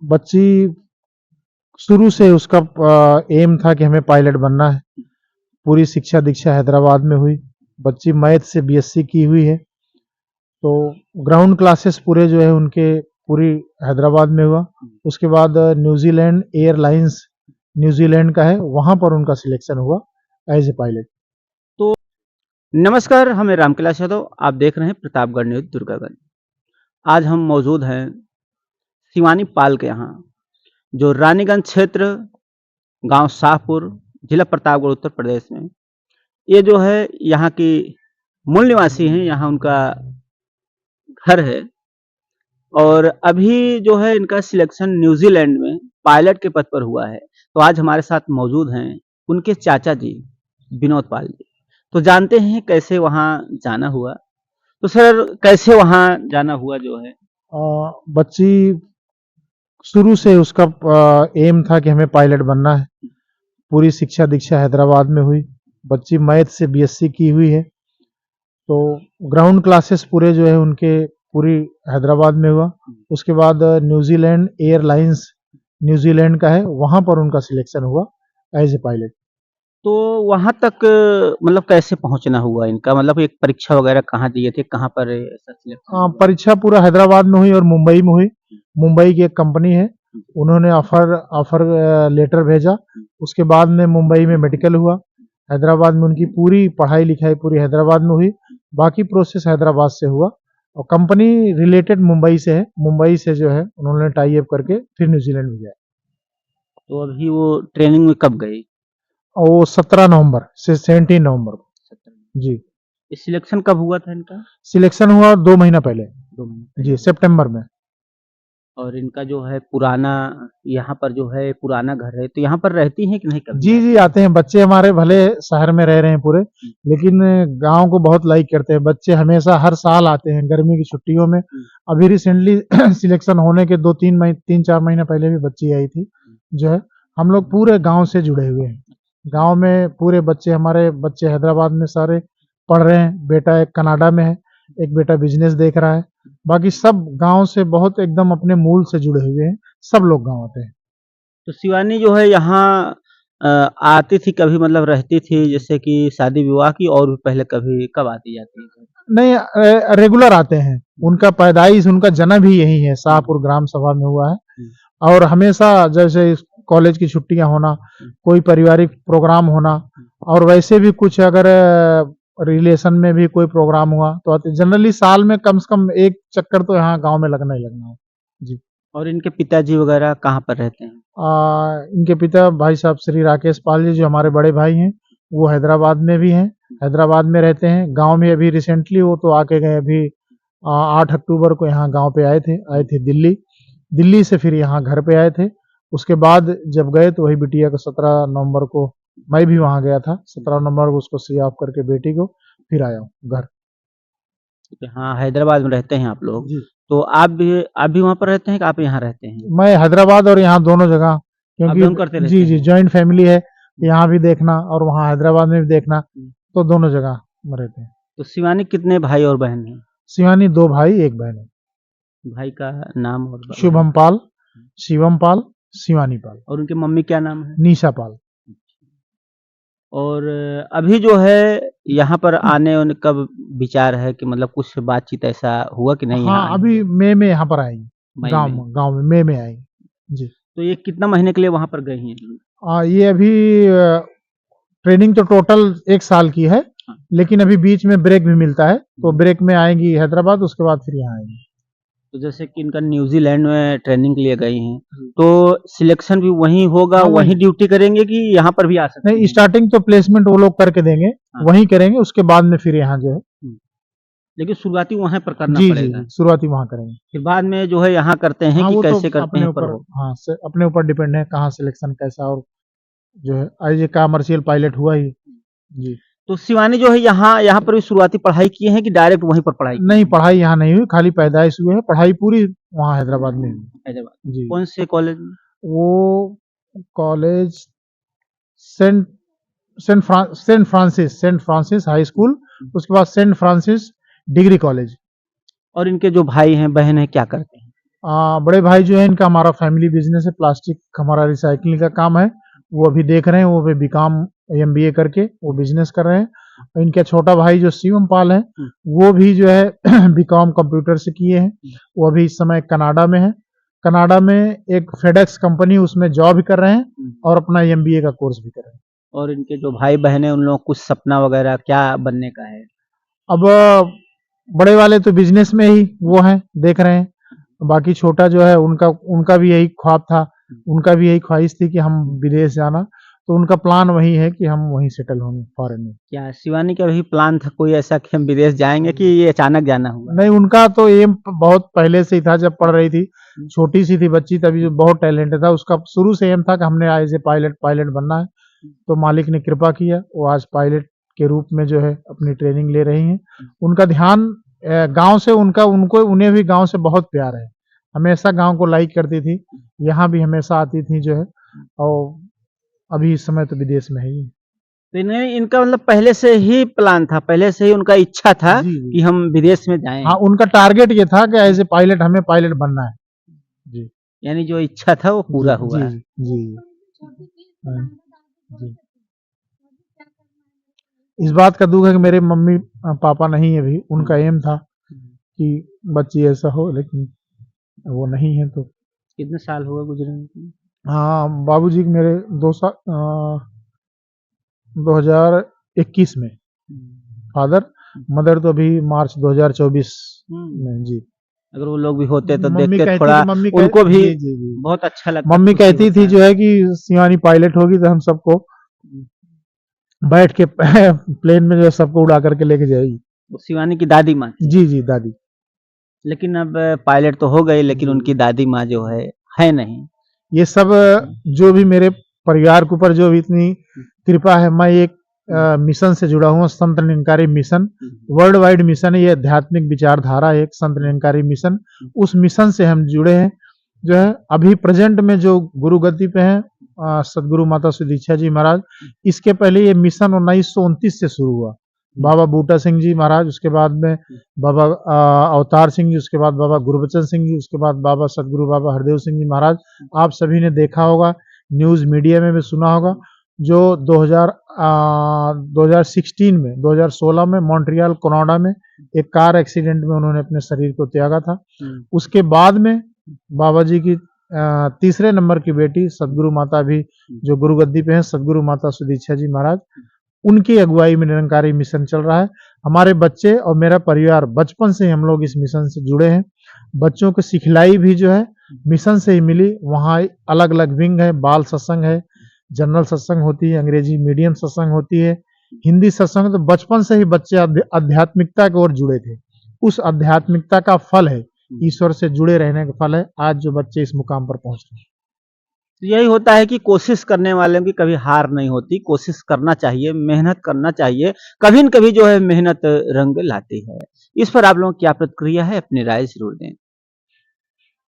बच्ची शुरू से उसका एम था कि हमें पायलट बनना है। पूरी शिक्षा दीक्षा हैदराबाद में हुई। बच्ची मैथ से बीएससी की हुई है। तो ग्राउंड क्लासेस पूरे जो है उनके पूरी हैदराबाद में हुआ। उसके बाद न्यूजीलैंड एयरलाइंस न्यूजीलैंड का है, वहां पर उनका सिलेक्शन हुआ एज ए पायलट। तो नमस्कार, हमें रामकैलाश यादव, आप देख रहे हैं प्रतापगढ़ न्यूज दुर्गागंज। आज हम मौजूद हैं शिवानी पाल के यहाँ, जो रानीगंज क्षेत्र, गांव शाहपुर, जिला प्रतापगढ़, उत्तर प्रदेश में। ये जो है यहाँ की मूल निवासी हैं, यहाँ उनका घर है। और अभी जो है इनका सिलेक्शन न्यूजीलैंड में पायलट के पद पर हुआ है। तो आज हमारे साथ मौजूद हैं उनके चाचा जी, विनोद पाल जी। तो जानते हैं कैसे वहाँ जाना हुआ। तो सर, कैसे वहाँ जाना हुआ जो है? बच्ची शुरू से उसका एम था कि हमें पायलट बनना है। पूरी शिक्षा दीक्षा हैदराबाद में हुई। बच्ची मैथ से बीएससी की हुई है। तो ग्राउंड क्लासेस पूरे जो है उनके पूरी हैदराबाद में हुआ। उसके बाद न्यूजीलैंड एयरलाइंस न्यूजीलैंड का है, वहां पर उनका सिलेक्शन हुआ एज ए पायलट। तो वहाँ तक मतलब कैसे पहुँचना हुआ इनका? मतलब एक परीक्षा वगैरह कहाँ दिए थे? कहाँ पर ऐसा सिलेक्शन हुआ? परीक्षा पूरा हैदराबाद में हुई और मुंबई में हुई। मुंबई की एक कंपनी है, उन्होंने ऑफर लेटर भेजा। उसके बाद में मुंबई में मेडिकल हुआ। हैदराबाद में उनकी पूरी पढ़ाई लिखाई पूरी हैदराबाद में हुई। बाकी प्रोसेस हैदराबाद से हुआ और कंपनी रिलेटेड मुंबई से है। मुंबई से जो है उन्होंने टाई अप करके फिर न्यूजीलैंड में गया। तो अभी वो ट्रेनिंग में कब गई? और वो 17 नवंबर से 17 नवंबर को। जी, सिलेक्शन कब हुआ था इनका? सिलेक्शन हुआ 2 महीना पहले। 2 महीने जी, सितंबर में। और इनका जो है पुराना, यहाँ पर जो है पुराना घर है, तो यहाँ पर रहती हैं कि नहीं कभी? जी जी, आते हैं बच्चे हमारे। भले शहर में रह रहे हैं पूरे, लेकिन गांव को बहुत लाइक करते हैं बच्चे। हमेशा हर साल आते हैं गर्मी की छुट्टियों में। अभी रिसेंटली सिलेक्शन होने के 3-4 महीने पहले भी बच्ची आई थी। जो है हम लोग पूरे गांव से जुड़े हुए हैं। गांव में पूरे बच्चे, हमारे बच्चे हैदराबाद में सारे पढ़ रहे हैं। बेटा एक कनाडा में है, एक बेटा बिजनेस देख रहा है। बाकी सब गांव से बहुत एकदम अपने मूल से जुड़े हुए हैं। सब लोग गांव आते हैं। तो शिवानी जो है यहाँ आती थी कभी, मतलब रहती थी जैसे कि शादी विवाह की, और भी पहले कभी कब आती जाती है? नहीं, रेगुलर आते हैं। उनका पैदाइश, उनका जन्म ही यही है, शाहपुर ग्राम सभा में हुआ है। और हमेशा जैसे कॉलेज की छुट्टियां होना, कोई पारिवारिक प्रोग्राम होना, और वैसे भी कुछ अगर रिलेशन में भी कोई प्रोग्राम हुआ तो आते। जनरली साल में कम से कम एक चक्कर तो यहाँ गांव में लगना ही लगना है। जी। और इनके पिताजी वगैरह कहाँ पर रहते हैं? इनके पिता भाई साहब श्री राकेश पाल जी, जो हमारे बड़े भाई हैं, वो हैदराबाद में भी हैं। हैदराबाद में रहते हैं। गांव में अभी रिसेंटली वो तो आके गए। अभी 8 अक्टूबर को यहाँ गांव पे आए थे दिल्ली। दिल्ली से फिर यहाँ घर पे आए थे। उसके बाद जब गए तो वही बिटिया को 17 नवंबर को, मैं भी वहाँ गया था, 17 नवंबर को उसको सी ऑफ करके बेटी को फिर आया हूँ घर। हाँ, हैदराबाद में रहते हैं आप लोग। जी, तो आप भी वहाँ पर रहते हैं कि आप यहाँ रहते हैं? मैं हैदराबाद और यहाँ दोनों जगह, अप डाउन क्योंकि करते जी रहते जी हैं? जॉइंट फैमिली है। यहाँ भी देखना और वहाँ हैदराबाद में भी देखना, तो दोनों जगह में रहते हैं। तो शिवानी कितने भाई और बहन हैं? शिवानी 2 भाई 1 बहन है। भाई का नाम और बहन? शुभम पाल, शिवम पाल, शिवानी पाल, और उनकी मम्मी क्या नाम है? निशा पाल। और अभी जो है यहाँ पर आने का विचार है कि मतलब कुछ बातचीत ऐसा हुआ कि नहीं यहाँ हाँ, आने? अभी मई में यहाँ पर आएंगी। मई गांव में? में, गांव में मई में आएंगी। जी। तो ये कितना महीने के लिए वहाँ पर गई हैं? ये अभी ट्रेनिंग तो टोटल 1 साल की है, हाँ। लेकिन अभी बीच में ब्रेक भी मिलता है, तो ब्रेक में आएंगी हैदराबाद, उसके बाद फिर यहाँ आएंगी। तो जैसे कि इनका न्यूजीलैंड में ट्रेनिंग के लिए गई हैं, तो सिलेक्शन भी वहीं होगा? हाँ, वहीं ड्यूटी करेंगे कि यहाँ पर भी आ सकते नहीं, हैं? स्टार्टिंग तो प्लेसमेंट वो लोग करके देंगे। हाँ। वहीं करेंगे, उसके बाद में फिर यहाँ जो है। लेकिन शुरुआती वहाँ पर करना जी जी पड़ेगा। जी, शुरुआती वहाँ करेंगे। फिर बाद में जो है यहाँ करते हैं हाँ, कि वो तो कैसे करते अपने हैं पर ऊपर, हो। हाँ अपने ऊपर डिपेंड है कहाँ सिलेक्शन कैसा। और जो है आज ये कमर्शियल पायलट हुआ ही। जी। तो शिवानी जो है यहाँ पर भी शुरुआती पढ़ाई किए हैं कि डायरेक्ट वहीं पर पढ़ाई की? नहीं, पढ़ाई यहाँ नहीं हुई, खाली पैदाइश हुए है। पढ़ाई पूरी वहाँ हैदराबाद में हुई। हैदराबाद। जी। कौन से कॉलेज में? वो college saint Francis high school, उसके बाद सेंट फ्रांसिस डिग्री कॉलेज। और इनके जो भाई हैं बहन हैं क्या करते हैं? बड़े भाई जो है इनका हमारा फैमिली बिजनेस है, प्लास्टिक हमारा रिसाइकलिंग का काम है। वो अभी देख रहे हैं, वो अभी बीकॉम एमबीए करके वो बिजनेस कर रहे हैं। और इनका छोटा भाई जो शिवम पाल है, वो भी जो है बीकॉम कंप्यूटर से किए हैं। वो अभी इस समय कनाडा में है। कनाडा में एक फेडेक्स कंपनी, उसमें जॉब भी कर रहे हैं और अपना एमबीए का कोर्स भी कर रहे हैं। और इनके जो भाई बहन है उन लोगों को कुछ सपना वगैरह क्या बनने का है? अब बड़े वाले तो बिजनेस में ही वो हैं, देख रहे हैं। बाकी छोटा जो है उनका उनका भी यही ख्वाब था, उनका भी यही ख्वाहिश थी कि हम विदेश जाना। तो उनका प्लान वही है कि हम वहीं सेटल होंगे फॉरेन में। क्या शिवानी का भी प्लान था कोई ऐसा कि हम विदेश जाएंगे, कि ये अचानक जाना हुआ? नहीं, उनका तो एम बहुत पहले से ही था। जब पढ़ रही थी, छोटी सी थी बच्ची, तभी जो बहुत टैलेंट था उसका। शुरू से एम था कि हमने एज ए पायलट बनना है। तो मालिक ने कृपा किया, वो आज पायलट के रूप में जो है अपनी ट्रेनिंग ले रही हैं। उनका ध्यान गांव से, उन्हें भी गांव से बहुत प्यार है। हमेशा गांव को लाइक करती थी, यहाँ भी हमेशा आती थी जो है। और अभी इस समय तो विदेश में है ही। तो इनका मतलब पहले से ही प्लान था, पहले से ही उनका इच्छा था जी, जी। कि हम विदेश में जाएं। हाँ, उनका टारगेट ये था कि एज ए पायलट हमें पायलट बनना है। जी, यानी जो इच्छा था वो पूरा जी, हुआ जी, है। जी, हाँ, जी। इस बात का दुख है कि मेरे मम्मी पापा नहीं है अभी। उनका एम था कि बच्ची ऐसा हो, लेकिन वो नहीं है। तो कितने साल हुए गुजरे उनको? हाँ, बाबूजी मेरे 2021 में फादर। मदर तो अभी मार्च 2024 में। जी। अगर वो लोग भी होते तो देख मम्मी के कहती थोड़ा थी, मम्मी उनको भी जी, जी, जी। बहुत अच्छा लगता, मम्मी खुशी कहती थी होता। जो है कि शिवानी पायलट होगी तो हम सबको बैठ के प्लेन में जो है सबको उड़ा करके लेके जाएगी। वो शिवानी की दादी माँ थी। जी, जी, दादी। लेकिन अब पायलट तो हो गई, लेकिन जी। उनकी दादी माँ जो है नहीं। ये सब जो भी मेरे परिवार के ऊपर जो भी इतनी कृपा है, मैं एक मिशन से जुड़ा हूँ, Sant Nirankari mission. World wide mission है ये, आध्यात्मिक विचारधारा है, एक संत निरंकारी मिशन। उस मिशन से हम जुड़े हैं जो है। अभी प्रेजेंट में जो गुरु गद्दी पे हैं सदगुरु माता सुदीक्षा जी महाराज। इसके पहले ये मिशन 1929 से शुरू हुआ। बाबा बूटा सिंह जी महाराज, उसके बाद में बाबा अवतार सिंह जी, उसके बाद बाबा गुरबचन सिंह जी, उसके बाद बाबा सदगुरु बाबा हरदेव सिंह जी महाराज। आप सभी ने देखा होगा, न्यूज मीडिया में भी सुना होगा। जो 2016 में 2016 में मॉन्ट्रियल कनाडा में एक कार एक्सीडेंट में उन्होंने अपने शरीर को त्यागा था। उसके बाद में बाबा जी की तीसरे नंबर की बेटी सदगुरु माता भी जो गुरु गद्दी पे हैं, सदगुरु माता सुदीक्षा जी महाराज, उनकी अगुवाई में निरंकारी मिशन चल रहा है। हमारे बच्चे और मेरा परिवार बचपन से हम लोग इस मिशन से जुड़े हैं। बच्चों को सिखलाई भी जो है मिशन से ही मिली। वहाँ अलग अलग विंग है, बाल सत्संग है, जनरल सत्संग होती है, अंग्रेजी मीडियम सत्संग होती है, हिंदी सत्संग। तो बचपन से ही बच्चे आध्यात्मिकता की ओर जुड़े थे। उस आध्यात्मिकता का फल है, ईश्वर से जुड़े रहने का फल है आज जो बच्चे इस मुकाम पर पहुंच रहे हैं। यही होता है कि कोशिश करने वालों की कभी हार नहीं होती। कोशिश करना चाहिए, मेहनत करना चाहिए। कभी न कभी जो है मेहनत रंग लाती है। इस पर आप लोगों की क्या प्रतिक्रिया है, अपनी राय जरूर दें।